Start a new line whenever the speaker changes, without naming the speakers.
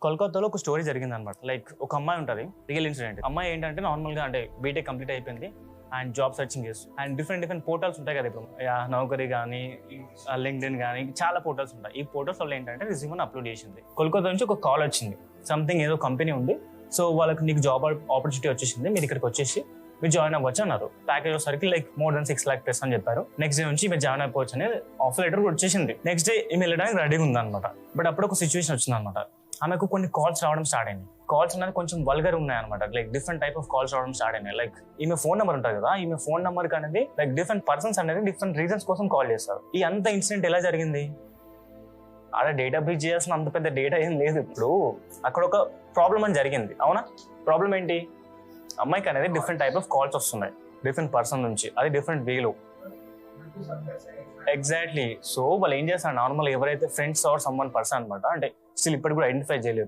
కోల్కతాలో ఒక స్టోరీ జరిగింది అనమాట. లైక్ ఒక అమ్మాయి ఉంటుంది, రియల్ ఇన్సిడెంట్. అమ్మాయి ఏంటంటే నార్మల్గా అంటే బీటెక్ కంప్లీట్ అయిపోయింది అండ్ జాబ్ సర్చింగ్ చేస్తుంది. అండ్ డిఫరెంట్ పోర్టల్స్ ఉంటాయి కదా, ఇప్పుడు నౌకరీ కానీ లింక్డ్ఇన్ కానీ చాలా పోర్టల్స్ ఉంటాయి. ఈ పోర్టల్స్ వల్ల ఏంటంటే రిజ్యూమ్ అప్లోడ్ చేసింది. కోల్కతా నుంచి ఒక కాల్ వచ్చింది, సంథింగ్ ఏదో కంపెనీ ఉంది, సో వాళ్ళకి నీకు జాబ్ ఆపర్చునిటీ వచ్చేసింది, మీరు ఇక్కడికి వచ్చేసి మీరు జాయిన్ అవ్వచ్చు అన్నారు. ప్యాకేజ్ వచ్చేసరికి like more than 6 lakhs plus అని చెప్పారు. నెక్స్ట్ డే నుంచి మీరు జాయిన్ అయిపోవచ్చు అనేది ఆఫర్ లెటర్ వచ్చేసింది. నెక్స్ట్ డే ఈమె వెళ్ళడానికి రెడీగా ఉందన్నమాట. బట్ అప్పుడు ఒక సిచ్యువేషన్ వచ్చింది అనమాట. ఆమెకు కొన్ని కాల్స్ రావడం స్టార్ట్ అయింది. కాల్స్ అనేది కొంచెం వల్గర్ ఉన్నాయి అనమాట. Like different type of calls రావడం స్టార్ట్ అయినాయి. లైక్ ఈమె ఫోన్ నెంబర్ ఉంటుంది కదా, ఈమె ఫోన్ నెంబర్ అనేది లైక్ డిఫరెంట్ పర్సన్స్ అనేది డిఫరెంట్ రీజన్స్ కోసం కాల్ చేస్తారు. ఈ అంత ఇన్సిడెంట్ ఎలా జరిగింది? ఆడ డేటా బ్రీచ్ చేయాల్సిన అంత పెద్ద డేటా ఏం లేదు. ఇప్పుడు అక్కడ ఒక ప్రాబ్లం అని జరిగింది, అవునా? ప్రాబ్లం ఏంటి? అమ్మాయికి అనేది డిఫరెంట్ టైప్ ఆఫ్ కాల్స్ వస్తున్నాయి డిఫరెంట్ పర్సన్ నుంచి, అది డిఫరెంట్ వేలో. ఎగ్జాక్ట్లీ. సో వాళ్ళు ఏం చేస్తారు, నార్మల్ ఎవరైతే friends are someone person అనమాట, అంటే స్టిల్ ఇప్పటికి కూడా ఐడెంటిఫై చేయలేదు.